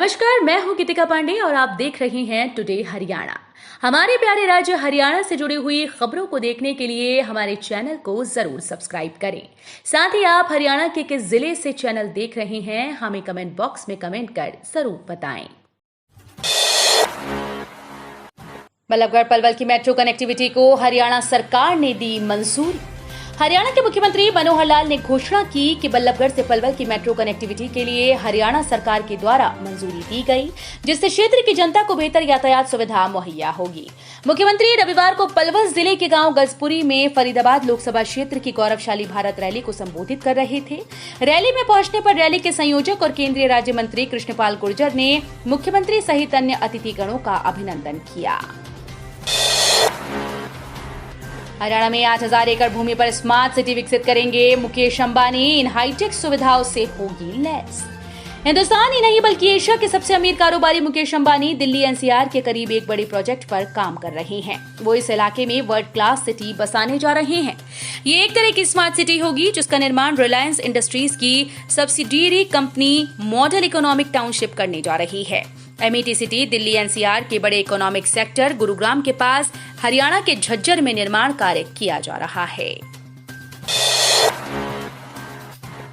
नमस्कार, मैं हूं गीतिका पांडे और आप देख रहे हैं टुडे हरियाणा। हमारे प्यारे राज्य हरियाणा से जुड़ी हुई खबरों को देखने के लिए हमारे चैनल को जरूर सब्सक्राइब करें। साथ ही आप हरियाणा के किस जिले से चैनल देख रहे हैं हमें कमेंट बॉक्स में कमेंट कर जरूर बताएं। बल्लभगढ़ पलवल की मेट्रो कनेक्टिविटी को हरियाणा सरकार ने दी मंजूरी। हरियाणा के मुख्यमंत्री मनोहर लाल ने घोषणा की कि बल्लभगढ़ से पलवल की मेट्रो कनेक्टिविटी के लिए हरियाणा सरकार के द्वारा मंजूरी दी गई, जिससे क्षेत्र की जनता को बेहतर यातायात सुविधा मुहैया होगी। मुख्यमंत्री रविवार को पलवल जिले के गांव गजपुरी में फरीदाबाद लोकसभा क्षेत्र की गौरवशाली भारत रैली को संबोधित कर रहे थे। रैली में पहुंचने पर रैली के संयोजक और केंद्रीय राज्य मंत्री कृष्णपाल गुर्जर ने मुख्यमंत्री सहित अन्य अतिथिगणों का अभिनंदन किया। हरियाणा में 8,000 एकड़ भूमि पर स्मार्ट सिटी विकसित करेंगे मुकेश अंबानी। इन हाईटेक सुविधाओं से होगी लैस। हिंदुस्तान ही नहीं बल्कि एशिया के सबसे अमीर कारोबारी मुकेश अंबानी दिल्ली एनसीआर के करीब एक बड़े प्रोजेक्ट पर काम कर रहे हैं। वो इस इलाके में वर्ल्ड क्लास सिटी बसाने जा रहे हैं। ये एक तरह की स्मार्ट सिटी होगी जिसका निर्माण रिलायंस इंडस्ट्रीज की subsidiary company model economic township करने जा रही है। एमईटी सिटी दिल्ली एनसीआर के बड़े इकोनॉमिक सेक्टर गुरुग्राम के पास हरियाणा के झज्जर में निर्माण कार्य किया जा रहा है।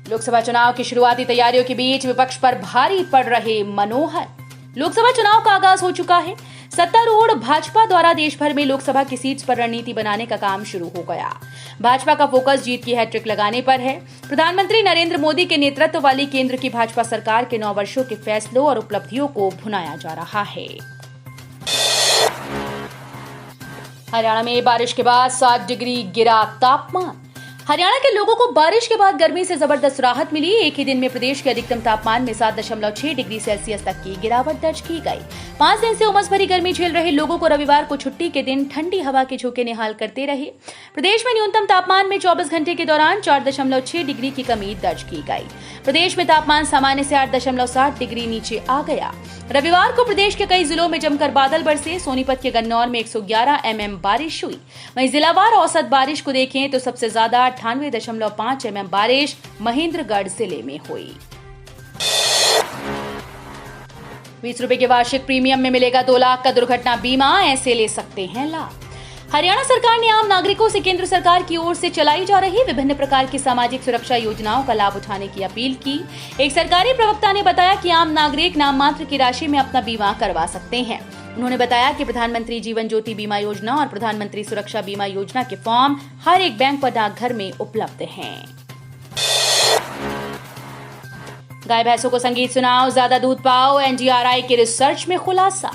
लोकसभा चुनाव की शुरुआती तैयारियों के बीच विपक्ष पर भारी पड़ रहे मनोहर। लोकसभा चुनाव का आगाज हो चुका है। सत्तारूढ़ भाजपा द्वारा देश भर में लोकसभा की सीट्स पर रणनीति बनाने का काम शुरू हो गया। भाजपा का फोकस जीत की हैट्रिक लगाने पर है। प्रधानमंत्री नरेंद्र मोदी के नेतृत्व वाली केंद्र की भाजपा सरकार के 9 वर्षों के फैसलों और उपलब्धियों को भुनाया जा रहा है। हरियाणा में बारिश के बाद 7 डिग्री गिरा तापमान। हरियाणा के लोगों को बारिश के बाद गर्मी से जबरदस्त राहत मिली। एक ही दिन में प्रदेश के अधिकतम तापमान में 7.6 डिग्री सेल्सियस तक की गिरावट दर्ज की गई। 5 दिन से उमस भरी गर्मी झेल रहे लोगों को रविवार को छुट्टी के दिन ठंडी हवा के झोंके निहाल करते रहे। प्रदेश में न्यूनतम तापमान में 24 घंटे के दौरान 4.6 डिग्री की कमी दर्ज की गई। प्रदेश में तापमान सामान्य से 8.7 डिग्री नीचे आ गया। रविवार को प्रदेश के कई जिलों में जमकर बादल बरसे। सोनीपत के गन्नौर में 111 mm बारिश हुई। वहीं जिलावार औसत बारिश को देखें तो सबसे ज्यादा 98.5 mm बारिश महेंद्रगढ़ जिले में हुई। 20 रुपए के वार्षिक प्रीमियम में मिलेगा 2 लाख का दुर्घटना बीमा, ऐसे ले सकते हैं लाभ। हरियाणा सरकार ने आम नागरिकों से केंद्र सरकार की ओर से चलाई जा रही विभिन्न प्रकार की सामाजिक सुरक्षा योजनाओं का लाभ उठाने की अपील की। एक सरकारी प्रवक्ता ने बताया कि आम नागरिक नाम मात्र की राशि में अपना बीमा करवा सकते हैं। उन्होंने बताया कि प्रधानमंत्री जीवन ज्योति बीमा योजना और प्रधानमंत्री सुरक्षा बीमा योजना के फॉर्म हर एक बैंक व डाकघर में उपलब्ध हैं। गाय भैंसों को संगीत सुनाओ, ज्यादा दूध पाओ। एनडीआरआई के रिसर्च में खुलासा।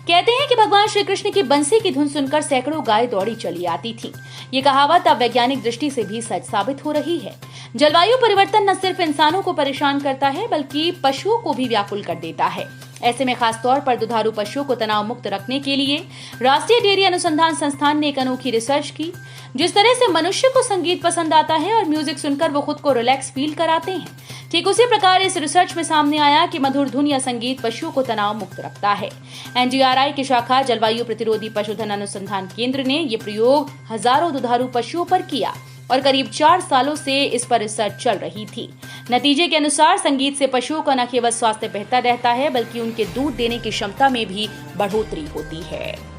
कहते हैं कि भगवान श्री कृष्ण की बंसी की धुन सुनकर सैकड़ों गाय दौड़ी चली आती थी। ये कहावत अब वैज्ञानिक दृष्टि से भी सच साबित हो रही है। जलवायु परिवर्तन न सिर्फ इंसानों को परेशान करता है बल्कि पशुओं को भी व्याकुल कर देता है। ऐसे में खासतौर पर दुधारू पशुओं को तनाव मुक्त रखने के लिए राष्ट्रीय डेयरी अनुसंधान संस्थान ने एक अनोखी रिसर्च की। जिस तरह से मनुष्य को संगीत पसंद आता है और म्यूजिक सुनकर वो खुद को रिलैक्स फील कराते हैं, ठीक उसी प्रकार इस रिसर्च में सामने आया कि मधुर धुन या संगीत पशुओं को तनाव मुक्त रखता है। एनडीआरआई की शाखा जलवायु प्रतिरोधी पशुधन अनुसंधान केंद्र ने ये प्रयोग हजारों दुधारू पशुओं पर किया और करीब 4 सालों से इस पर रिसर्च चल रही थी। नतीजे के अनुसार संगीत से पशुओं का न केवल स्वास्थ्य बेहतर रहता है बल्कि उनके दूध देने की क्षमता में भी बढ़ोतरी होती है।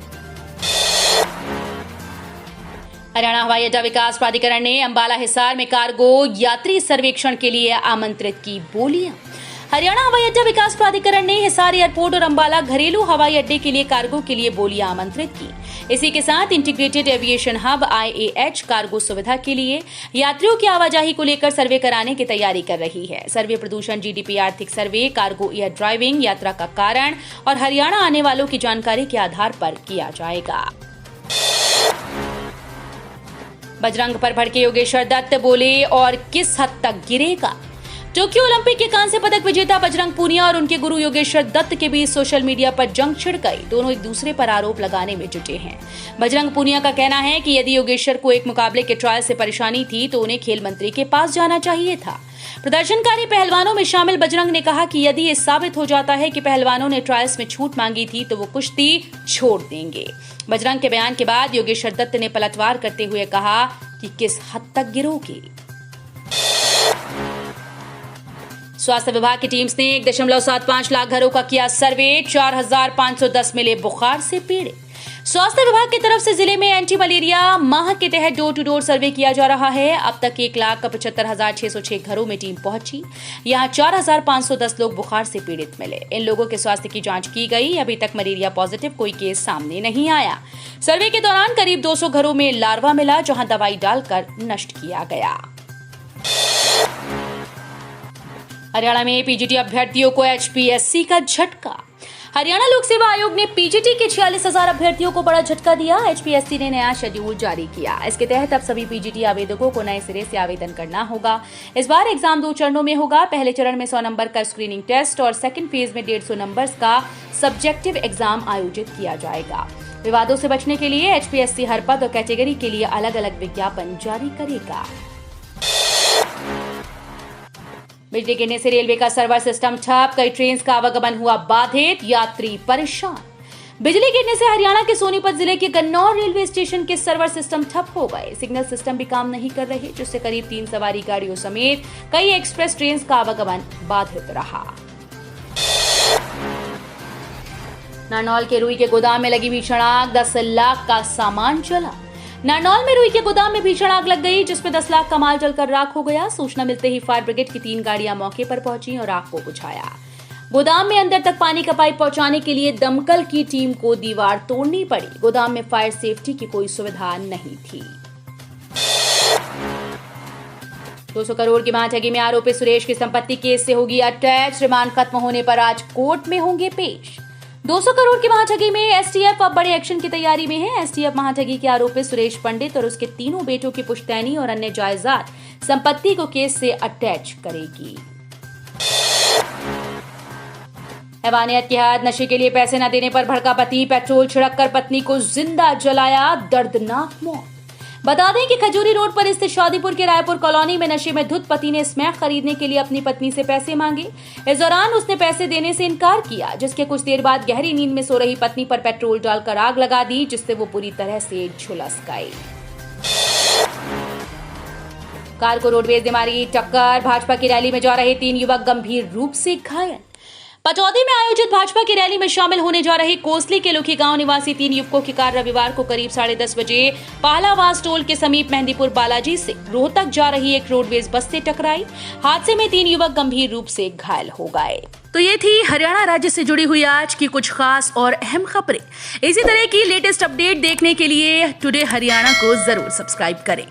हरियाणा हवाई अड्डा विकास प्राधिकरण ने अंबाला हिसार में कार्गो यात्री सर्वेक्षण के लिए आमंत्रित की बोलियां। हरियाणा हवाई अड्डा विकास प्राधिकरण ने हिसार एयरपोर्ट और अंबाला घरेलू हवाई अड्डे के लिए कार्गो के लिए बोलियां आमंत्रित की। इसी के साथ integrated aviation hub IAH cargo सुविधा के लिए यात्रियों की आवाजाही को लेकर सर्वे कराने की तैयारी कर रही है। सर्वे प्रदूषण, GDP, आर्थिक सर्वे, कार्गो एयर ड्राइविंग, यात्रा का कारण और हरियाणा आने वालों की जानकारी के आधार पर किया जाएगा। बजरंग पर भड़के योगेश्वर दत्त, बोले और किस हद तक गिरेगा। टोक्यो ओलंपिक के कांस्य पदक विजेता बजरंग पूनिया और उनके गुरु योगेश्वर दत्त के बीच सोशल मीडिया पर जंग छिड़ गई। दोनों एक दूसरे पर आरोप लगाने में जुटे हैं। बजरंग पूनिया का कहना है कि यदि योगेश्वर को एक मुकाबले के ट्रायल से परेशानी थी तो उन्हें खेल मंत्री के पास जाना चाहिए था। प्रदर्शनकारी पहलवानों में शामिल बजरंग ने कहा कि यदि ये साबित हो जाता है कि पहलवानों ने ट्रायल्स में छूट मांगी थी तो वो कुश्ती छोड़ देंगे। बजरंग के बयान के बाद योगेश्वर दत्त ने पलटवार करते हुए कहा कि किस हद तक गिरोगे। स्वास्थ्य विभाग की टीम्स ने 1.75 लाख घरों का किया सर्वे। 4,510 मिले बुखार से पीड़ित। स्वास्थ्य विभाग की तरफ से जिले में एंटी मलेरिया माह के तहत डोर टू डोर सर्वे किया जा रहा है। अब तक 1,75,606 घरों में टीम पहुंची। यहां 4,510 लोग बुखार से पीड़ित मिले। इन लोगों के स्वास्थ्य की जांच की गई। अभी तक मलेरिया पॉजिटिव कोई केस सामने नहीं आया। सर्वे के दौरान करीब 200 घरों में लार्वा मिला, जहां दवाई डालकर नष्ट किया गया। हरियाणा में पीजीटी अभ्यर्थियों को एचपीएससी का झटका। हरियाणा लोक सेवा आयोग ने पीजीटी के 46,000 अभ्यर्थियों को बड़ा झटका दिया। एचपीएससी ने नया शेड्यूल जारी किया। इसके तहत अब सभी पीजीटी आवेदकों को नए सिरे से आवेदन करना होगा। इस बार एग्जाम 2 चरणों में होगा। पहले चरण में 100 नंबर का स्क्रीनिंग टेस्ट और सेकंड फेज में 150 नंबर का सब्जेक्टिव एग्जाम आयोजित किया जाएगा। विवादों से बचने के लिए एचपीएससी हर पद और कैटेगरी के लिए अलग अलग विज्ञापन जारी करेगा। बिजली गिरने से रेलवे का सर्वर सिस्टम ठप। कई ट्रेन का आवागमन हुआ बाधित, यात्री परेशान। बिजली गिरने से हरियाणा के सोनीपत जिले के गन्नौर रेलवे स्टेशन के सर्वर सिस्टम ठप हो गए। सिग्नल सिस्टम भी काम नहीं कर रहे, जिससे करीब 3 सवारी गाड़ियों समेत कई एक्सप्रेस ट्रेन का आवागमन बाधित रहा। नारनौल के रुई के गोदाम में लगी भीषण आग। 10 लाख का सामान जला। नारनौल में रुई के गोदाम में भीषण आग लग गई, जिसमें 10 लाख का माल जलकर राख हो गया। सूचना मिलते ही फायर ब्रिगेड की 3 गाड़ियां मौके पर पहुंची और आग को बुझाया। गोदाम में अंदर तक पानी का पाइप पहुंचाने के लिए दमकल की टीम को दीवार तोड़नी पड़ी। गोदाम में फायर सेफ्टी की कोई सुविधा नहीं थी। 200 करोड़ की महाठगी में आरोपी सुरेश की संपत्ति केस से होगी अटैच। रिमांड खत्म होने पर आज कोर्ट में होंगे पेश। 200 करोड़ की महाठगी में एसटीएफ अब बड़े एक्शन की तैयारी में है। एसटीएफ महाठगी के आरोपी सुरेश पंडित और उसके 3 बेटों की पुश्तैनी और अन्य जायदाद संपत्ति को केस से अटैच करेगी। हैवानियत की हद। नशे के लिए पैसे न देने पर भड़का पति। पेट्रोल छिड़ककर पत्नी को जिंदा जलाया। दर्दनाक मौत। बता दें कि खजूरी रोड पर स्थित शादीपुर के रायपुर कॉलोनी में नशे में धुत पति ने स्मैक खरीदने के लिए अपनी पत्नी से पैसे मांगे। इस दौरान उसने पैसे देने से इनकार किया, जिसके कुछ देर बाद गहरी नींद में सो रही पत्नी पर पेट्रोल डालकर आग लगा दी, जिससे वो पूरी तरह से झुलस गई। कार को रोडवेज ने मारी टक्कर। भाजपा की रैली में जा रहे 3 युवक गंभीर रूप से घायल। पटौदी में आयोजित भाजपा की रैली में शामिल होने जा रहे कोसली के लुखी गांव निवासी 3 युवकों की कार रविवार को करीब 10:30 बजे पहलावास टोल के समीप मेहंदीपुर बालाजी से रोहतक जा रही एक रोडवेज बस से टकराई। हादसे में 3 युवक गंभीर रूप से घायल हो गए। तो ये थी हरियाणा राज्य से जुड़ी हुई आज की कुछ खास और अहम खबरें। इसी तरह की लेटेस्ट अपडेट देखने के लिए टुडे हरियाणा को जरूर सब्सक्राइब करें।